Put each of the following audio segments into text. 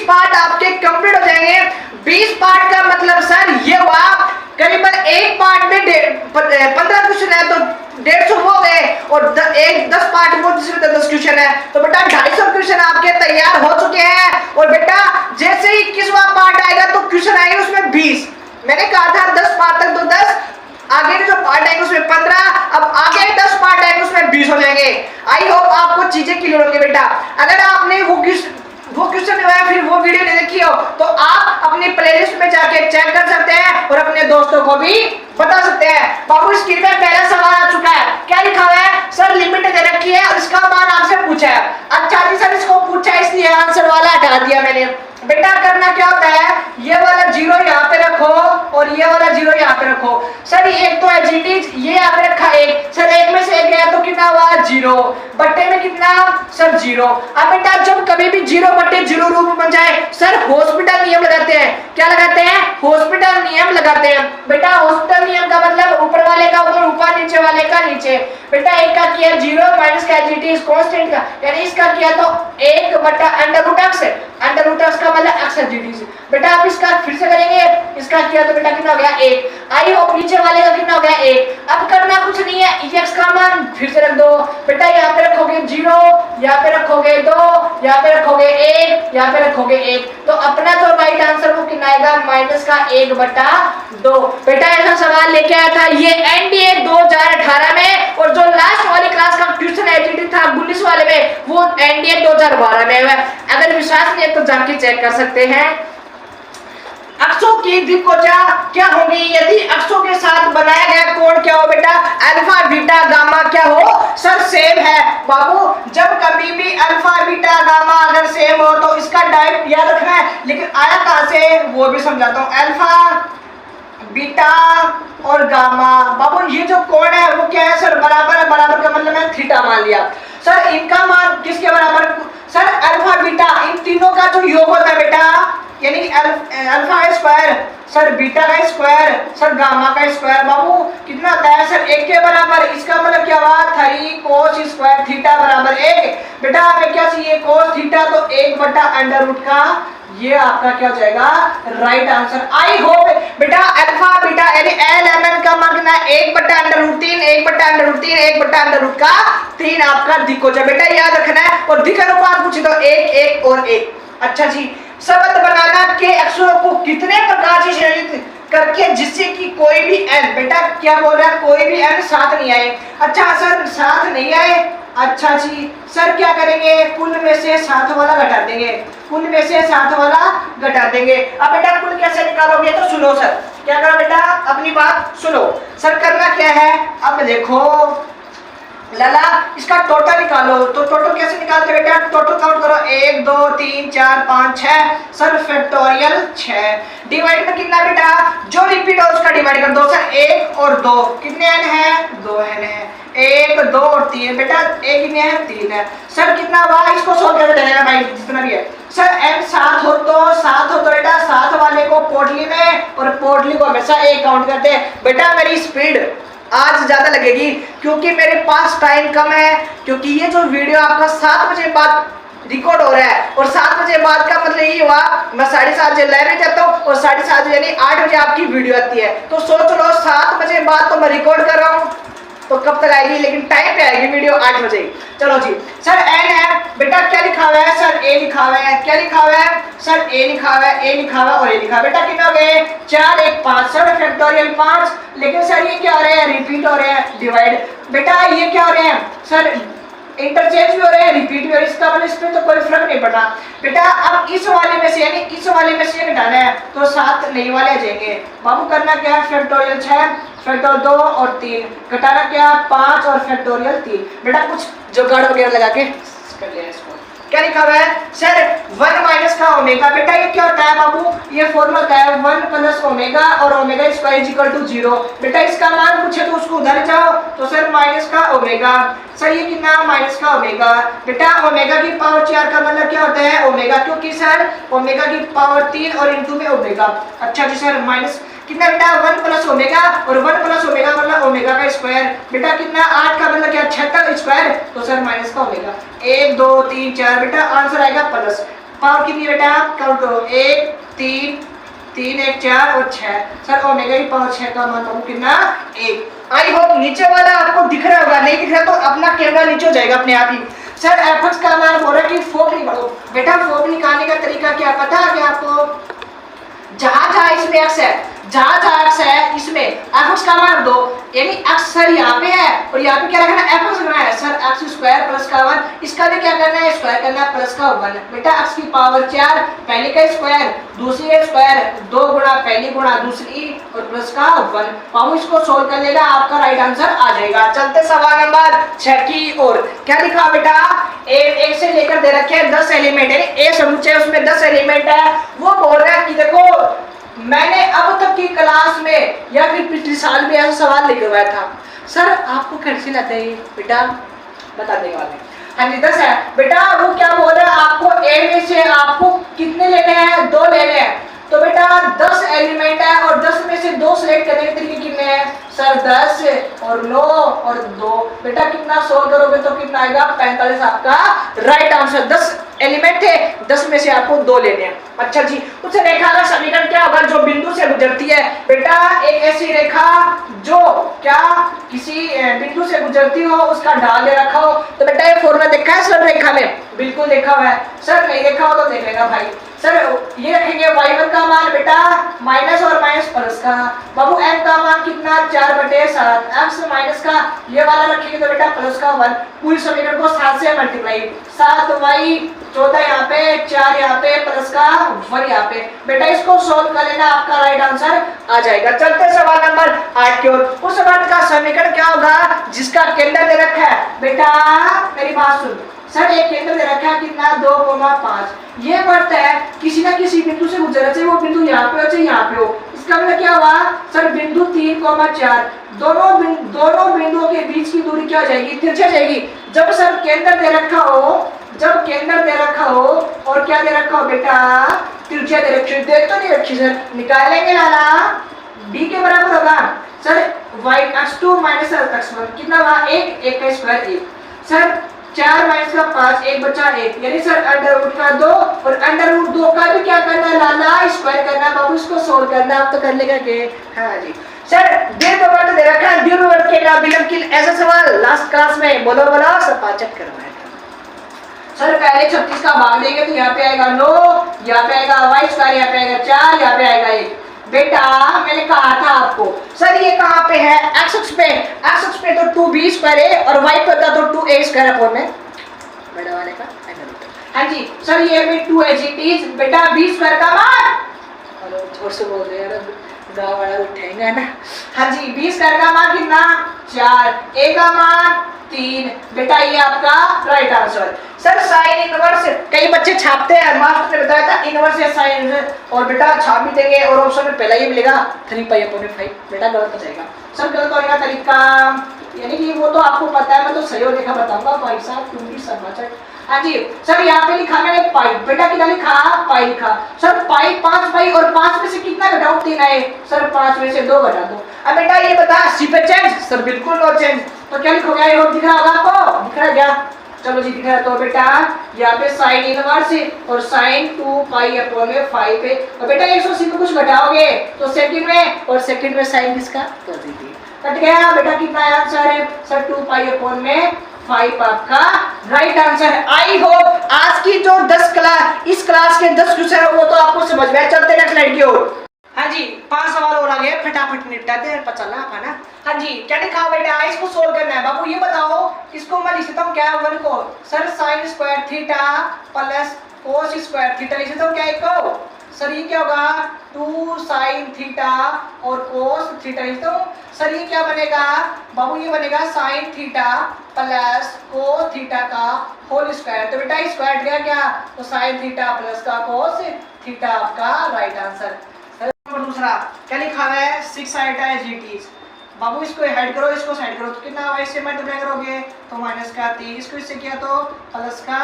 Part आपके complete हो जाएंगे। 20 पार्ट का मतलब सर ये हुआ करीबन एक पार्ट में 15 क्वेश्चन है तो 150 हो गए, और 10 पार्ट वो जिसमें 10 क्वेश्चन है तो बेटा 250 क्वेश्चन आपके तैयार हो चुके हैं। और बेटा जैसे ही 21वां पार्ट आएगा तो क्वेश्चन आएंगे उसमें 20। मैंने कहा था 10 पार्ट तक तो 10, आगे जो पार्ट आएंगे उसमें 15, अब आगे 10 पार्ट आएंगे उसमें 20 हो जाएंगे। आई होप आपको चीजें क्लियर होंगी बेटा। अगर आपने वो क्वेश्चन जो है फिर वो वीडियो नहीं देखी हो तो आप अपनी प्लेलिस्ट में जाके चेक कर सकते हैं और अपने दोस्तों को भी बता सकते हैं। बाबू स्क्रीन में पहला सवाल आ चुका है, क्या लिखा हुआ है सर? लिमिट दे रखी है और इसका मान आपसे पूछा है। अच्छा जी सर इसको पूछा है इसलिए आंसर वाला हटा दिया मैंने। बेटा करना क्या होता है, ये वाला 0 यहाँ पे रखो और ये वाला 0 यहाँ पे रखो। सर एक तो है जीटीज, ये यहाँ पे रखा 1, सर 1 में से 1 गया तो कितना हुआ 0, बट्टे में कितना सर 0। अब बेटा जब कभी भी 0/0 रूप बन जाए सर हॉस्पिटल नियम लगाते हैं। क्या लगाते हैं? हॉस्पिटल नियम लगाते हैं। बेटा हॉस्पिटल नियम का मतलब ऊपर वाले का ऊपर नीचे वाले का नीचे। बेटा एक का किया 0 माइनस का जीटीज कांस्टेंट का, यानी इसका किया तो 1/√x, √x का मतलब x है जीटीज। बेटा आप इसका फिर से करेंगे, इसका किया तो बेटा कितना हो गया 1। आई होप नीचे वाले का कितना हो गया 1। अब करना कुछ नहीं है, x का मान फिर से रख दो। बेटा यहाँ पे रखोगे 0, यहाँ पे रखोगे 2, यहाँ पे रखोगे 1, यहाँ पे रखोगे 1, तो अपना तो राइट आंसर वो कितना आएगा माइनस का 1/2। बेटा ऐसा सवाल लेके आया था ये एनडीए 2018 में, और जो लास्ट वाली क्लास का क्वेश्चन एडिटिंग था 19 वाले में वो एनडीए 2012 में है। अगर विश्वास नहीं है तो जाके चेक कर सकते हैं। अक्षों की द्विभुजा क्या होगी यदि अक्षों के साथ बनाया गया कोण क्या हो बेटा? अल्फा बीटा गामा क्या हो सर? सेम है। बाबू जब कभी भी अल्फा बीटा गामा अगर सेम हो तो इसका डायरेक्ट याद रखना है, लेकिन आया कहां से वो भी समझाता हूं। अल्फा बीटा और गामा, बाबू ये जो कोण है वो क्या है सर? बराबर है। बराबर का मतलब मैं थीटा मान लिया। सर इनका मान किसके बराबर? सर अल्फा बीटा, इन तीनों का जो योग होता है बेटा, यानी अल्फा का स्क्वायर सर बीटा का स्क्वायर सर गामा का स्क्वायर। बाबू कितना आता है सर? 1 के बराबर। इसका मतलब क्या हुआ 3 cos स्क्वायर थीटा बराबर 1। बेटा हमें क्या चाहिए cos थीटा, तो 1/√, का ये आपका क्या हो जाएगा राइट आंसर। आई होप बेटा अल्फा बीटा यानी LMN का मान कितना 1/√3, 1/√3, 1/√3 आपका दिख हो जाए। बेटा याद रखना है। और दिख अनुपात पूछे तो 1, 1 और 1। अच्छा जी, शब्द बनाना के अक्षरों को कितने प्रकार से श्रेणित करके जिससे कि कोई भी n, बेटा क्या बोल रहा है कोई भी n साथ नहीं आए। अच्छा सर साथ नहीं आए, अच्छा जी सर क्या करेंगे कुल में से साथ वाला घटा देंगे, कुल में से साथ वाला घटा देंगे। अब बेटा कुल कैसे निकालोगे तो सुनो सर, क्या करो बेटा अपनी बात सुनो सर। करना क्या है अब देखो लाला, इसका टोटल निकालो। तो टोटल कैसे निकालते बेटा? टोटल काउंट करो 1 2 3 4 5 6 सर फैक्टोरियल 6। डिवाइड में कितना बेटा? जो रिपीट हो उसका डिवाइड कर दो सर। 1 और 2 कितने n है? 2 n है। 1 2 और 3 बेटा 1 कितने है? 3 है। सर कितना हुआ? इसको सोल्व करके देना भाई जितना भी है। सर n 7 हो तो बेटा 7 वाले को पोटली में और पोटली को हमेशा 1 काउंट करते हैं। बेटा मेरी स्पीड आज ज्यादा लगेगी क्योंकि मेरे पास टाइम कम है, क्योंकि ये जो वीडियो आपका 7 बजे बाद रिकॉर्ड हो रहा है और 7 बजे बाद का मतलब ये हुआ मैं 7:30 बजे लाइव में जाता हूँ और 7:30 यानी 8 बजे आपकी वीडियो आती है। तो सोच लो 7 बजे बाद तो मैं रिकॉर्ड कर रहा हूँ तो कब तक आएगी, लेकिन टाइम पे आएगी वीडियो 8 बजे। चलो जी सर n है बेटा क्या लिखा हुआ है सर? a लिखा हुआ है। क्या लिखा हुआ है सर? a लिखा हुआ है, a लिखा हुआ और a लिखा। बेटा कितने हो गए? 4 1 5 सर फैक्टोरियल 5। लेकिन सर ये क्या हो रहे हैं? रिपीट हो रहे हैं। डिवाइड बेटा ये क्या हो रहे हैं सर? इंटरचेंज भी हो रहे हैं, रिपीट भी हो रहे हैं। इसका मतलब इस पे तो कोई फर्क नहीं पड़ता बेटा। अब इस वाले में से यानी इस वाले में से घटाना है तो 7 नए वाले आ जाएंगे। बाबू करना क्या है? फैक्टोरियल 6 फैक्टोरियल 2 और 3 घटाना क्या 5 और फैक्टोरियल 3। बेटा कुछ जुगाड़ वगैरह लगा के कर लिया इसको। क्या लिखा हुआ है सर? 1 माइनस का ओमेगा। बेटा ये क्या होता है बाबू? ये फॉर्मूला होता है 1 प्लस ओमेगा और omega square is equal to 0। बेटा इसका मान पूछे तो उसको उधर जाओ तो सर माइनस का ओमेगा। सर ये कितना माइनस का ओमेगा। बेटा ओमेगा की पावर 4 का मतलब क्या होता है ओमेगा, क्योंकि सर ओमेगा की पावर 3 और इनटू में ओमेगा। अच्छा जी सर माइनस कितना बेटा 1 प्लस ओमेगा और 1 प्लस ओमेगा मतलब ओमेगा का स्क्वायर। बेटा कितना 8 का मतलब क्या 6 का स्क्वायर तो सर माइनस का ओमेगा। 1 2 3 4 बेटा आंसर आएगा प्लस। पावर कितनी बेटा काउंट करो 1 3 3 1 4 और 6 सर ओमेगा की पावर 6 का मान कितना 1। आई होप नीचे वाला आपको दिख रहा होगा, नहीं दिख रहा तो अपना कैमरा नीचे हो जाएगा अपने आप ही। सर एफ का मान बोल रहा है कि फोक निकालो बेटा, फोक निकालने का तरीका क्या पता है क्या आपको? जहां इसमें एक्स है, जहां एक्स है इसमें एफ का मान दो, यानी एक्स सर यहाँ पे है और यहाँ पे क्या रखना है एफ रखना है सर एक्स स्क्वायर प्लस का 1, इसका भी क्या करना है स्क्वायर करना है प्लस का 1 बेटा एक्स की पावर 4 पहले का स्क्वायर दूसरी का स्क्वायर 2 गुणा पहली गुणा दूसरी और प्लस का 1। बाबू इसको सोल्व कर लेगा आपका राइट आंसर आ जाएगा। चलते सवाल नंबर 6 की ओर। क्या लिखा बेटा एक से लेकर दे रखे हैं 10 एलिमेंट है, ए समुच्चय उसमें 10 एलिमेंट है। वो बोल रहा है कि देखो मैंने अब तक की क्लास में या फिर पिछले साल में ऐसा सवाल लिखवाया था, सर आपको कैसे लगता है बेटा बता देने वाले। हाँ जी 10 है बेटा। वो क्या बोल रहा है आपको ए में से आपको कितने लेने हैं 2 लेने हैं, तो बेटा 10 एलिमेंट है और 10 में से 2 सिलेक्ट करने के तरीके कितने हैं सर 10 और 9 और 2 बेटा कितना सोल्व करोगे तो कितना आएगा 45 आपका राइट आंसर। 10 एलिमेंट थे 10 में से आपको 2 लेने हैं। अच्छा जी उस रेखा का समीकरण क्या होगा जो बिंदु से गुजरती है बेटा, एक ऐसी रेखा जो क्या किसी बिंदु से गुजरती हो उसका ढाल दे रखा हो, तो बेटा ये फॉर्मूला देखा है सर रेखा में बिल्कुल देखा हुआ है, सर नहीं देखा हो तो देख लेना भाई। सर ये रखेंगे y1 का मान बेटा माइनस और माइनस प्लस का, बाबू m का मान कितना 4/7, x माइनस का ये वाला रखेंगे तो बेटा प्लस का 1, पूरी समीकरण को 7 से मल्टीप्लाई 7y 14 यहाँ पे 4 यहाँ पे प्लस का 1 यहाँ पे, बेटा इसको सोल्व कर लेना आपका राइट आंसर आ जाएगा। चलते सवाल नंबर 8 की ओर। उस सवाल का समीकरण क्या होगा जिसका केंद्र दे रखा है बेटा, मेरी बात सुन सर एक केंद्र दे रखा है कितना 2,5, ये वर्त है किसी ना किसी बिंदु से गुजर रहा है, वो बिंदु यहाँ पे हो चाहे यहाँ पे हो, इसका मतलब क्या हुआ सर बिंदु 3,4 दोनों बिंदुओं के बीच की दूरी क्या हो जाएगी तिरछा जाएगी। जब सर केंद्र दे रखा हो, जब केंद्र दे रखा हो और क्या दे रखा हो बेटा त्रिज्या दे रखी हो, देख तो नहीं रखी सर निकाल लेंगे लाला d के बराबर होगा sir y x2 minus x1 कितना हुआ 1 का स्क्वायर 1 सर 4 माइनस का 5 1 बचा 1 यानी सर अंडर रूट का 2 और अंडर रूट 2 का भी क्या करना है लाला स्क्वायर करना है, बाबू इसको सोल्व करना आप तो कर लेगा के। हाँ जी सर दीर्घवृत्त दे रखा है, दीर्घवृत्त के ना विलंब की ऐसा सवाल लास्ट क्लास में बोलो सपाचक करवाया था सर। पहले 36 का भाग देंगे तो यहाँ पे आएगा 9, यहाँ पे आएगा y स्क्वायर, यहाँ पे आएगा 4, यहाँ पे आएगा 1 बेटा मैंने कहा था आपको सर ये कहाँ पे है x अक्ष पे तो 2b स्क्वायर है और y पे होता तो 2a स्क्वायर अपॉन में बड़ा वाले का। हाँ जी सर ये भी 2 है जी बेटा b स्क्वायर का मान, हेलो जोर से बोल रहे यार गाँव वाला उठेगा ना। हाँ जी b स्क्वायर का मान कितना 4, a का मान 3 बेटा ये आपका right answer. Sir sine inverse कई बच्चे छापते हैं, मास्टर ने बताया था इनवर्स या साइन और बेटा छाप भी देंगे और ऑप्शन में पहला ये मिलेगा 3π/5 बेटा गलत हो जाएगा सर। गलत होने का तरीका यानी कि वो तो आपको पता है, मैं तो सही और देखा बताऊंगा भाई साहब क्योंकि समाचार। हाँ जी सर यहाँ पे लिखा मैंने पाई, बेटा कितना लिखा पाई लिखा सर पाई 5 और 5 में से कितना घटाओ 3 आए सर 5 में से 2 घटा दो। अब बेटा ये बता सी पे चेंज सर बिल्कुल नो चेंज, तो क्या लिखोगे ये दिख रहा होगा आपको दिख रहा है क्या? चलो जी दिख रहा है तो बेटा यहाँ पे साइन इनवर्स और साइन 2π/5 पे और बेटा 180 में कुछ घटाओगे तो सेकंड में और सेकंड में साइन किसका कर दीजिए कट गया बेटा कितना आंसर है सर 2π/5 आपका राइट आंसर है। आई होप आज की जो 10 क्लास इस क्लास के 10 क्वेश्चन है वो तो आपको समझ में। चलते नेक्स्ट स्लाइड की ओर। हाँ जी 5 सवाल और आ गए फटाफट निपटाते हैं पता चला है ना। हाँ जी क्या लिखा बेटा इसको सोल्व करना है बाबू, ये बताओ इसको मैं लिख सकता हूँ क्या 1 को sir sine square theta plus cos square theta लिख सकता हूँ क्या एक को सर ये क्या होगा 2 साइन थीटा और कोस थीटा लिखता हूँ सर ये क्या बनेगा बाबू ये बनेगा sine theta plus cos theta का होल स्क्वायर, तो बेटा स्क्वायर गया क्या तो साइन थीटा प्लस का कोस थीटा आपका राइट आंसर। नंबर दूसरा क्या लिखा है 6 आइटा है जीटी बाबू इसको ऐड करो इसको साइड करो तो कितना होगा इससे मल्टीप्लाई करोगे तो माइनस का 3 इसको इससे किया तो प्लस का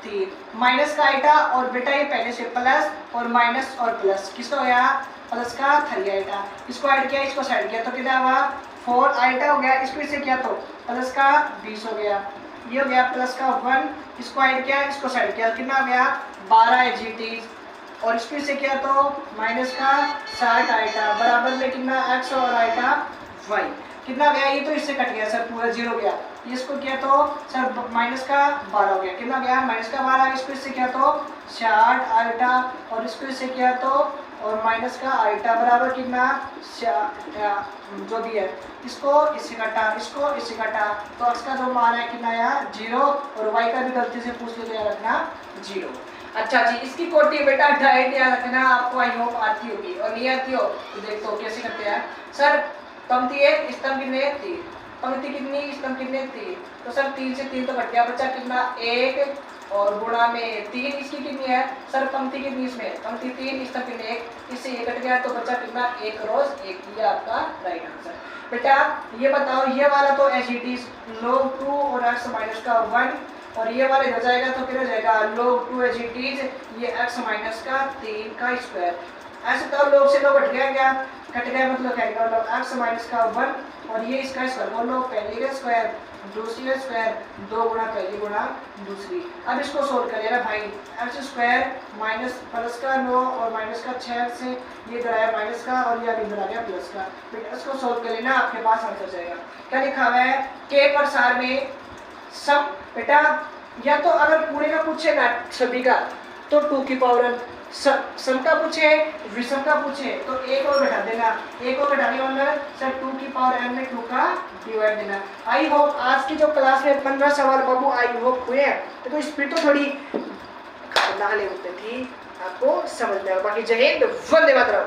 3 माइनस का आइटा और बेटा ये पहले से प्लस और माइनस और प्लस किसका हो गया प्लस का 3 आइटा, इसको ऐड किया इसको साइड किया तो कितना हुआ 4 आइटा हो गया, इसको इससे किया तो प्लस का 20 हो गया, ये हो गया प्लस का 1 इसको ऐड किया इसको साइड किया कितना हो गया 12 एजीटीज और स्पीड से किया तो माइनस का 60 आइटा बराबर में कितना x और आइटा y कितना गया, ये तो इससे कट गया सर, पूरा 0 गया, इसको किया तो सर माइनस का 12 हो गया, कितना गया माइनस का 12, स्पीड से किया तो 60 आइटा और स्पीड से किया तो और माइनस का आइटा बराबर कितना जो भी है, इसको इससे काटा, इसको इससे काटा, तो x का जो मान है कितना आया 0 और y का भी गलती से पूछ लेते हैं रखना 0। अच्छा जी, इसकी कोटि बेटा डायरेक्ट याद रखना, आपको आई होप आती होगी, और नहीं आती हो तो देखो कैसे करते हैं सर। पंक्ति 1 स्तंभ कितने 3, पंक्ति कितनी स्तंभ कितने 3, तो सर 3 से 3 तो घट गया, बच्चा कितना 1 और गुणा में 3, इसकी कितनी है सर पंक्ति कितनी, इसमें पंक्ति 3 स्तंभ कितने 1, इससे ये कट गया तो बच्चा कितना 1 × 1, ये आपका राइट आंसर। बेटा ये बताओ, ये वाला तो एच इट इज log 2 और x माइनस का 1 और ये वाला हो जाएगा तो फिर हो जाएगा log 2 एच इट इज ये x माइनस का 3 का स्क्वायर, ऐसे तो log से log कट गया, क्या कट गया मतलब क्या होगा log x माइनस का 1 और ये इसका स्क्वायर, वो log पहले का स्क्वायर दूसरी का स्क्वायर 2 गुणा पहली गुणा दूसरी। अब इसको सोल्व कर लेना भाई, x स्क्वायर माइनस प्लस का 9 और माइनस का 6 से ये इधर आया माइनस का और ये इधर आ गया प्लस का, बेटा इसको सोल्व कर लेना, आपके पास आंसर जाएगा। क्या लिखा हुआ है के प्रसार में सम, बेटा या तो अगर पूरे का पूछे ना सभी का तो 2 की पावर सम का पूछे विषम का पूछे तो एक और घटा देना, एक और घटाने वाला सर 2 की पावर n में 2 का डिवाइड देना। आई होप आज की जो क्लास में 15 सवाल बाबू आई होप हुए हैं तो स्पीड तो थोड़ी खतरनाक होती थी, आपको समझ में आएगा। बाकी जय हिंद, वंदे मातरम।